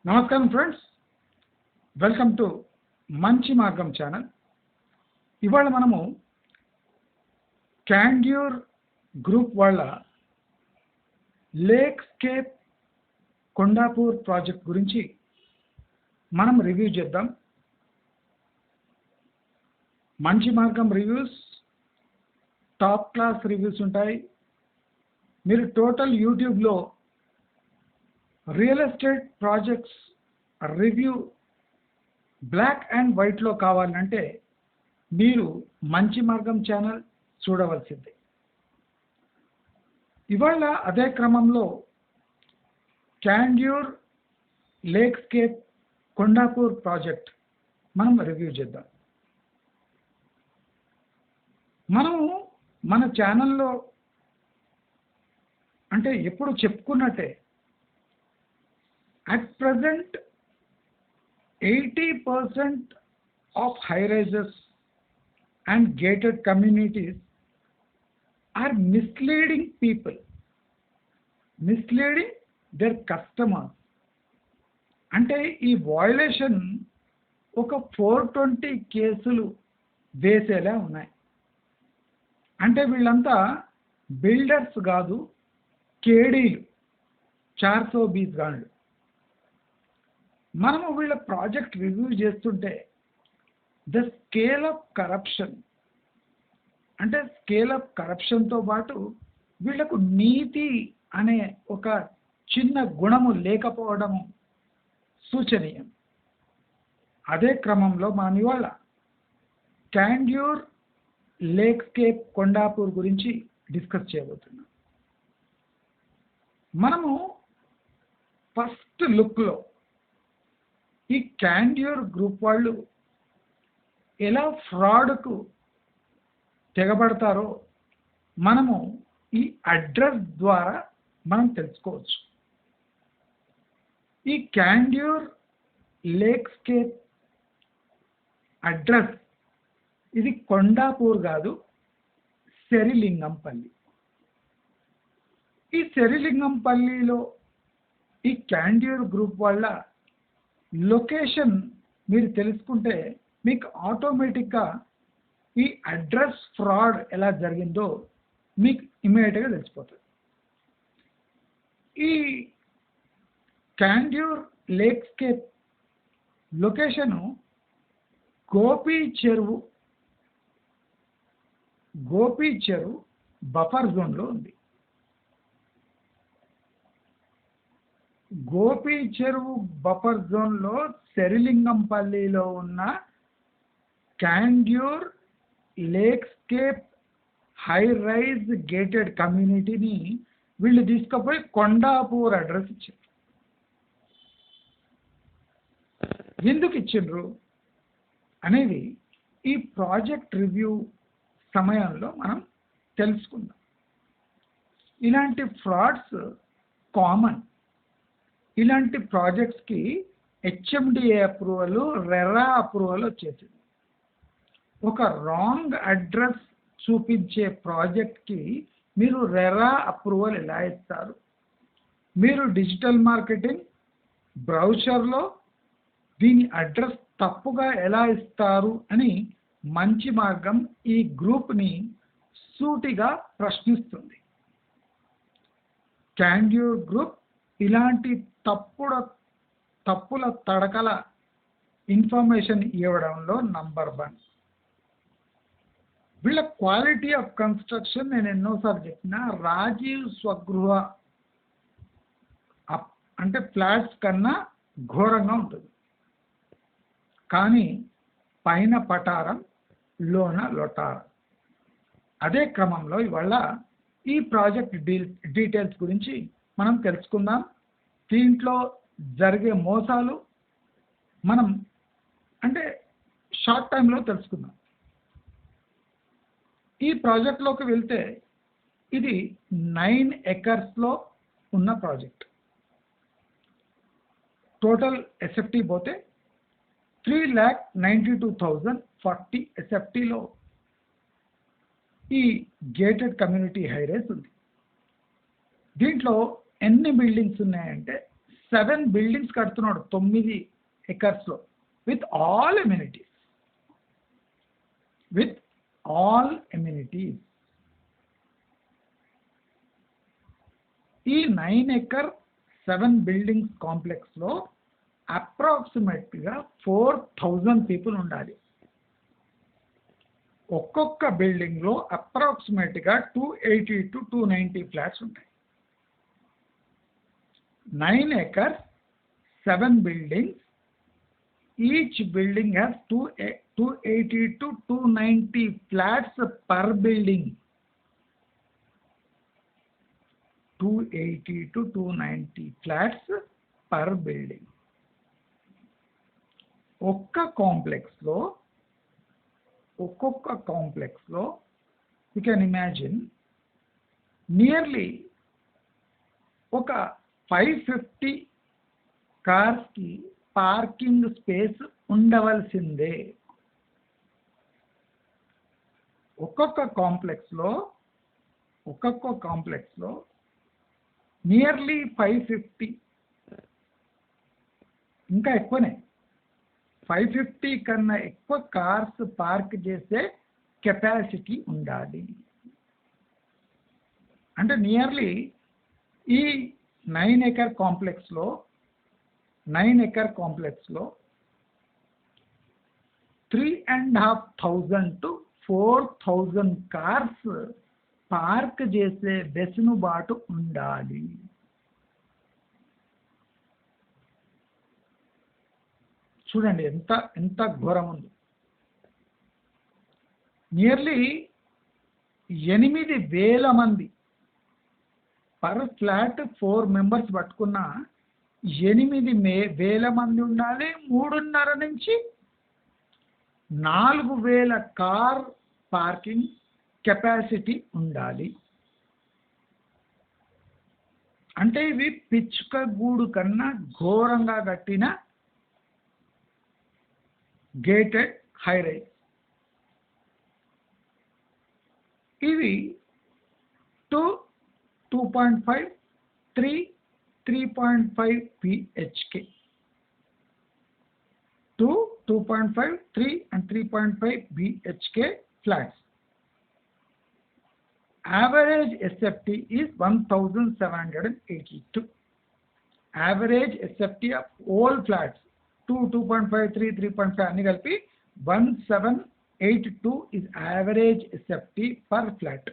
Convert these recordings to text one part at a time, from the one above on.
నమస్కారం friends, welcome to మంచి మార్గం ఛానల్. ఇవాళ మనము క్యాండ్యూర్ గ్రూప్ వాళ్ళ లేక్స్కేప్ కొండాపూర్ ప్రాజెక్ట్ గురించి మనం రివ్యూ చేద్దాం. మంచి మార్గం రివ్యూస్ టాప్ క్లాస్ రివ్యూస్ ఉంటాయి. మీరు టోటల్ యూట్యూబ్లో real estate projects review black and వైట్లో కావాలంటే మీరు మంచి మార్గం ఛానల్ చూడవలసింది. ఇవాళ అదే క్రమంలో క్యాండ్యూర్ లేక్స్కేప్ కొండాపూర్ ప్రాజెక్ట్ మనం రివ్యూ చేద్దాం. మనము మన ఛానల్లో అంటే ఎప్పుడు చెప్పుకున్నట్టే at present 80% of high rises and gated communities are misleading people, misleading their customers. అంటే ఈ వయలేషన్ ఒక 420 కేసులు వేసేలా ఉన్నాయి. అంటే వీళ్ళంతా బిల్డర్స్ కాదు, కేడీలు, 420 గాళ్ళు. మనము వీళ్ళ ప్రాజెక్ట్ రివ్యూ చేస్తుంటే ద స్కేల్ ఆఫ్ కరప్షన్, అంటే స్కేల్ ఆఫ్ కరప్షన్తో పాటు వీళ్లకు నీతి అనే ఒక చిన్న గుణము లేకపోవడము సూచనీయం. అదే క్రమంలో మనం ఇవాళ క్యాండ్యూర్ లేక్స్కేప్ కొండాపూర్ గురించి డిస్కస్ చేయబోతున్నాం. మనము ఫస్ట్ లుక్లో ఈ క్యాండ్యూర్ గ్రూప్ వాళ్ళు ఎలా ఫ్రాడ్కు తెగబడతారో మనము ఈ అడ్రస్ ద్వారా మనం తెలుసుకోవచ్చు. ఈ క్యాండ్యూర్ లేక్స్కేప్ అడ్రస్ ఇది కొండాపూర్ కాదు, శరిలింగంపల్లి. ఈ శరిలింగంపల్లిలో ఈ క్యాండ్యూర్ గ్రూప్ వాళ్ళ లొకేషన్ మీరు తెలుసుకుంటే మీకు ఆటోమేటిక్గా ఈ అడ్రస్ ఫ్రాడ్ ఎలా జరిగిందో మీకు ఇమీడియట్గా తెలిసిపోతుంది. ఈ క్యాండ్యూర్ లేక్స్కేప్ లొకేషను గోపి చెరువు బఫర్ జోన్లో ఉంది. గోపి చెరువు బఫర్ జోన్లో శరిలింగంపల్లిలో ఉన్న క్యాండ్యూర్ లేక్స్కేప్ హై రైజ్ గేటెడ్ కమ్యూనిటీని వీళ్ళు తీసుకుపోయి కొండాపూర్ అడ్రస్ ఇచ్చారు. ఎందుకు ఇచ్చిండ్రు అనేది ఈ ప్రాజెక్ట్ రివ్యూ సమయంలో మనం తెలుసుకుందాం. ఇలాంటి ఫ్రాడ్స్ కామన్. ఇలాంటి ప్రాజెక్ట్స్కి హెచ్ఎండిఏ అప్రూవల్, రెరా అప్రూవల్ వచ్చేసింది. ఒక రాంగ్ అడ్రస్ చూపించే ప్రాజెక్ట్కి మీరు రెరా అప్రూవల్ ఎలా ఇస్తారు? మీరు డిజిటల్ మార్కెటింగ్ బ్రౌచర్లో దీని అడ్రస్ తప్పుగా ఎలా ఇస్తారు అని మంచి మార్గం ఈ గ్రూప్ని సూటిగా ప్రశ్నిస్తుంది. క్యాండ్యూర్ గ్రూప్ ఇలాంటి తప్పుల తడకల ఇన్ఫర్మేషన్ ఇవ్వడంలో నంబర్ 1. వీళ్ళ క్వాలిటీ ఆఫ్ కన్స్ట్రక్షన్ నేను ఎన్నోసార్లు చెప్పిన రాజీవ్ స్వగృహ అంటే ఫ్లాట్స్ కన్నా ఘోరంగా ఉంటుంది. కానీ పైన పటారం, లోన లొటారం. అదే క్రమంలో ఇవాళ ఈ ప్రాజెక్ట్ డీటెయిల్స్ గురించి మనం తెలుసుకుందాం. దీంట్లో జరిగే మోసాలు మనం అంటే షార్ట్ టైంలో తెలుసుకుందాం. ఈ ప్రాజెక్ట్లోకి వెళ్తే ఇది 9 ఎకర్స్లో ఉన్న ప్రాజెక్ట్. టోటల్ ఎస్ఎఫ్టీ పోతే 3,92,040 ఎస్ఎఫ్టీలో ఈ గేటెడ్ కమ్యూనిటీ హైరేస్ ఉంది. దీంట్లో ఎన్ని బిల్డింగ్స్ ఉన్నాయంటే 7 బిల్డింగ్స్ కడుతున్నాడు 9 ఎకర్స్లో విత్ ఆల్ ఎమ్యూనిటీస్. ఈ 9 ఎకర్ 7 బిల్డింగ్స్ కాంప్లెక్స్లో అప్రాక్సిమేట్గా 4000 పీపుల్ ఉండాలి. ఒక్కొక్క బిల్డింగ్లో అప్రాక్సిమేట్గా 280 to 290 ఫ్లాట్స్ ఉంటాయి. 9 acres, 7 buildings. Each building has 280 to 290 flats per building. 280 to 290 flats per building. ఒక్కొక్క కాంప్లెక్స్లో యూ కెన్ ఇమాజిన్ నియర్లీ ఒక 550 కార్స్కి పార్కింగ్ స్పేస్ ఉండవలసిందే. ఒక్కొక్క కాంప్లెక్స్లో నియర్లీ 550, ఇంకా ఎక్కువనే, 550 కన్నా ఎక్కువ కార్స్ పార్క్ చేసే కెపాసిటీ ఉండాలి. అంటే నియర్లీ ఈ 9 acre కాంప్లెక్స్లో 3,500 to 4,000 కార్స్ పార్క్ చేసే వెసులుబాటు ఉండాలి. చూడండి ఎంత ఘోరం ఉంది. నియర్లీ 8,000 మంది పర్ ఫ్లాట్ 4 మెంబర్స్ పట్టుకున్న 8,000 మంది ఉండాలి. 3.5 నుంచి 4,000 కార్ పార్కింగ్ కెపాసిటీ ఉండాలి. అంటే ఇవి పిచ్చుక గూడు కన్నా ఘోరంగా కట్టిన గేటెడ్ హై రైజ్. ఇవి 2.5, 3.5 BHK. 2.5, 3 and 3.5 BHK flats. Average SFT is 1,782. Average SFT of all flats 2.5, 3, 3.5 అన్ని కలిపి 1,782 is average SFT per flat.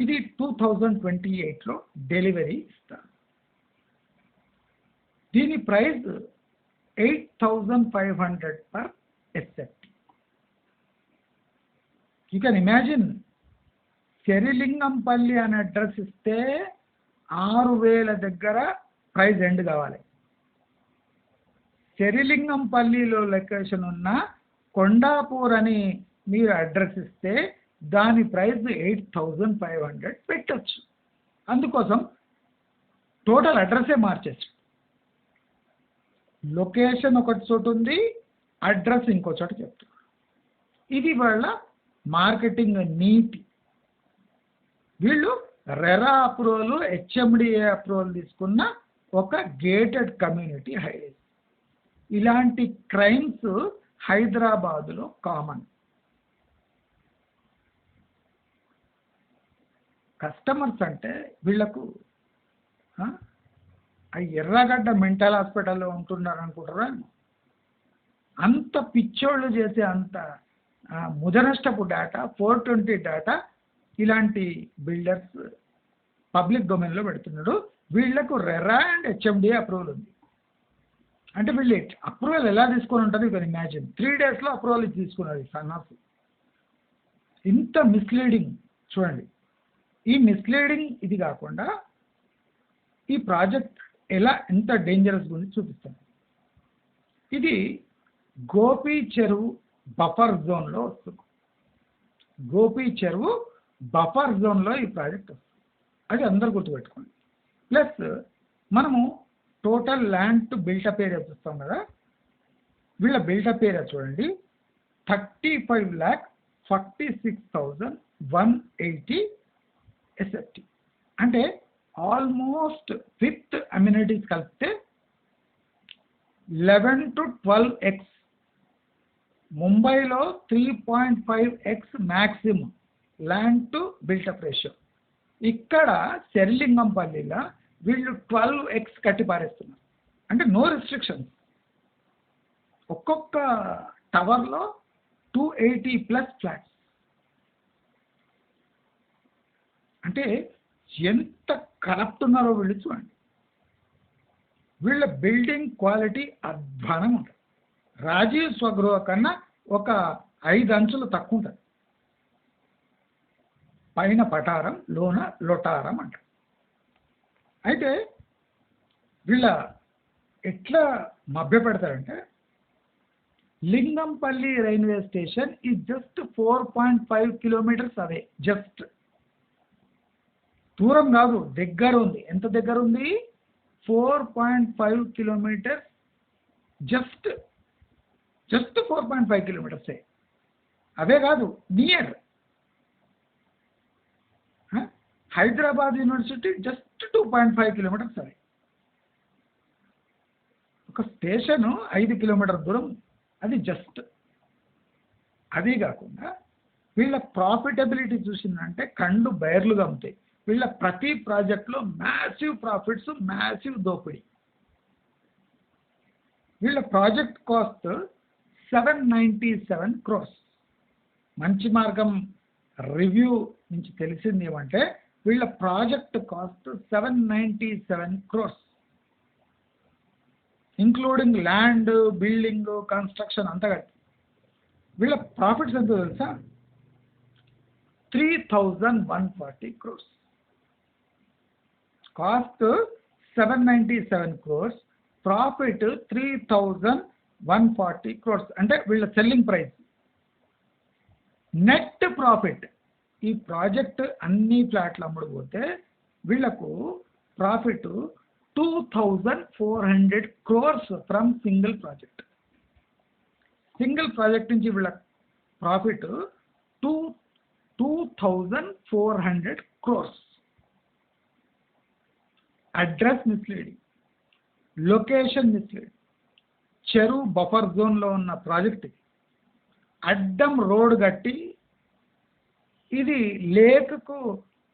ఇది 2028లో డెలివరీ ఇస్తారు. దీని price 8,500 per SFT. You can imagine, Serilingampally అనే అడ్రస్ ఇస్తే 6,000 దగ్గర ప్రైస్ ఎండ్ కావాలి. శరిలింగంపల్లిలో లొకేషన్ ఉన్న కొండాపూర్ అని మీరు అడ్రస్ ఇస్తే దాని ప్రైస్ 8,500 పెట్టచ్చు. అందుకోసం టోటల్ అడ్రస్సే మార్చేచ్చు. లొకేషన్ ఒక చోట ఉంది, అడ్రస్ ఇంకో చోట చెప్తున్నారు. ఇది వాళ్ళ మార్కెటింగ్ నీతి. వీళ్ళు రెరా అప్రూవల్, హెచ్ఎండిఏ అప్రూవల్ తీసుకున్న ఒక గేటెడ్ కమ్యూనిటీ హైవేస్. ఇలాంటి క్రైమ్స్ హైదరాబాదులో కామన్. కస్టమర్స్ అంటే వీళ్లకు ఎర్రగడ్డ మెంటల్ హాస్పిటల్లో ఉంటున్నారు అనుకుంటారా? అంత పిచ్చోళ్ళు చేసే అంత ముదనష్టపు డేటా, 420 డేటా ఇలాంటి బిల్డర్స్ పబ్లిక్ డొమైన్లో పెడుతున్నాడు. వీళ్లకు రెరా అండ్ హెచ్ఎండిఏ అప్రూవల్ ఉంది. అంటే వీళ్ళు అప్రూవల్ ఎలా తీసుకొని ఉంటుంది యూ కెన్ ఇమాజిన్. 3 daysలో అప్రూవల్ తీసుకున్నది సన్నాఫ్. ఇంత మిస్లీడింగ్ చూడండి. ఈ మిస్లీడింగ్ ఇది కాకుండా ఈ ప్రాజెక్ట్ ఎంత డేంజరస్ గురించి చూపిస్తాను. ఇది గోపి చెరువు బఫర్ జోన్లో వస్తుంది. గోపి చెరువు బఫర్ జోన్లో ఈ ప్రాజెక్ట్ వస్తుంది. అది అందరు గుర్తుపెట్టుకోండి. ప్లస్ మనము total land to built-up area చూస్తాం కదా. వీళ్ళ బిల్టప్ ఏరియా చూడండి, 35,46,180 SFT. అంటే ఆల్మోస్ట్ విత్ అమ్యూనిటీస్ కలిపితే 11 to 12x. ముంబైలో 3.5x maximum land to built-up ratio. ఇక్కడ శరిలింగంపల్లిలో వీళ్ళు 12x కట్టి పారేస్తున్నారు. అంటే నో రిస్ట్రిక్షన్స్. ఒక్కొక్క టవర్లో 280+ ఫ్లాట్స్. అంటే ఎంత కరప్ట్ ఉన్నారో వీళ్ళు చూడండి. వీళ్ళ బిల్డింగ్ క్వాలిటీ అధ్వానం ఉంటుంది. రాజీవ్ స్వగృహ కన్నా ఒక 5 అంచులు తక్కువ ఉంటుంది. పైన పటారం, లోన లొటారం అంటారు. అయితే వీళ్ళ ఎట్లా మభ్య పెడతారంటే, Lingampally railway station is just 4.5 kilometres away. Just దూరం కాదు, దగ్గర ఉంది. ఎంత దగ్గర ఉంది? 4.5 కిలోమీటర్స్. జస్ట్ 4.5 కిలోమీటర్సే. అవే కాదు, near. Hyderabad university just 2.5 kilometres అవే. ఒక స్టేషను 5 కిలోమీటర్ దూరం, అది జస్ట్. అది కాకుండా వీళ్ళ ప్రాఫిటబిలిటీ చూసిందంటే కళ్ళు బయర్లుగా ఉంటాయి. వీళ్ళ ప్రతి ప్రాజెక్ట్లో మ్యాసివ్ ప్రాఫిట్స్, మ్యాసివ్ దోపిడీ. వీళ్ళ ప్రాజెక్ట్ కాస్ట్ 797 crores. మంచి మార్గం రివ్యూ నుంచి తెలిసింది ఏమంటే వీళ్ళ project cost 797 crores, including land, building, construction అంతా కలిపి. వీళ్ళ ప్రాఫిట్స్ ఎంతో తెలుసా? 3140 crores. Cost 797 crores, profit 3140 crores. అంటే వీళ్ళ సెల్లింగ్ ప్రైస్. నెట్ ప్రాఫిట్, ఈ ప్రాజెక్ట్ అన్ని ఫ్లాట్లు అమ్ముడుపోతే వీళ్ళకు profit 2400 crores from single project. Single project నుంచి వీళ్ళ profit 2400 crores. Address misleading, location misleading. చెరువు బఫర్ జోన్లో ఉన్న ప్రాజెక్ట్ ఇది. అడ్డం రోడ్ కట్టి ఇది లేక్కు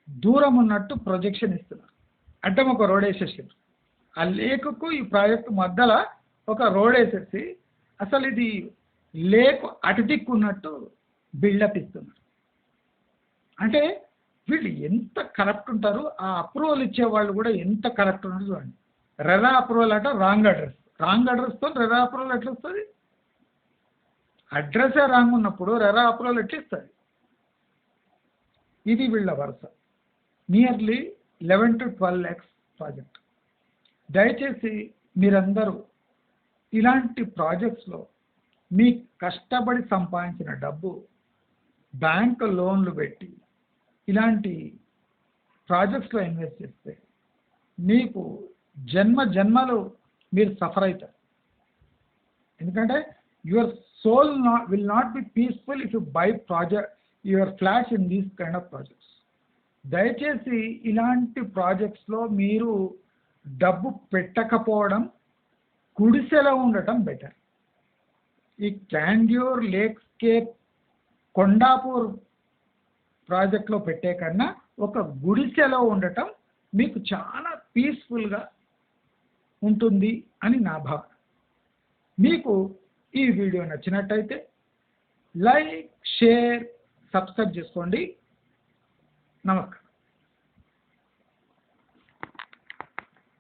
దూరం ఉన్నట్టు ప్రొజెక్షన్ ఇస్తున్నారు. అడ్డం ఒక రోడ్ వేసేసారు. ఆ లేక్కు ఈ ప్రాజెక్టు మధ్యలో ఒక రోడ్ వేసేసి అసలు ఇది లేక్ అటు దిక్కున్నట్టు బిల్డప్ ఇస్తున్నారు. అంటే వీళ్ళు ఎంత కరప్ట్ ఉంటారు. ఆ అప్రూవల్ ఇచ్చే వాళ్ళు కూడా ఎంత కరప్ట్ ఉన్నారు చూడండి. రెరా అప్రూవల్ అంటే రాంగ్ అడ్రస్. రాంగ్ అడ్రస్తో రెరా అప్రూవల్ ఎట్లా వస్తుంది? అడ్రస్సే రాంగ్ ఉన్నప్పుడు రెరా అప్రూవల్ ఎట్లా ఇస్తుంది? ఇది వీళ్ళ వరుస. Nearly 11 to 12x project. దయచేసి మీరందరూ ఇలాంటి ప్రాజెక్ట్స్లో మీ కష్టపడి సంపాదించిన డబ్బు బ్యాంక్ లోన్లు పెట్టి ఇలాంటి ప్రాజెక్ట్స్లో ఇన్వెస్ట్ చేస్తే మీకు జన్మలు మీరు సఫర్ అవుతారు. ఎందుకంటే your soul will not be peaceful if you buy your flats in these kind of projects. దయచేసి ఇలాంటి ప్రాజెక్ట్స్లో మీరు డబ్బు పెట్టకపోవడం, గుడిసెలో ఉండటం బెటర్. ఈ క్యాండ్యూర్, లేక్స్కేప్, కొండాపూర్ ప్రాజెక్ట్లో పెట్టే కన్నా ఒక గుడిసెలో ఉండటం మీకు చాలా పీస్ఫుల్గా ఉంటుంది అని నా భావన. మీకు ఈ వీడియో నచ్చినట్టయితే లైక్, షేర్, సబ్స్క్రైబ్ చేసుకోండి. నమస్కారం.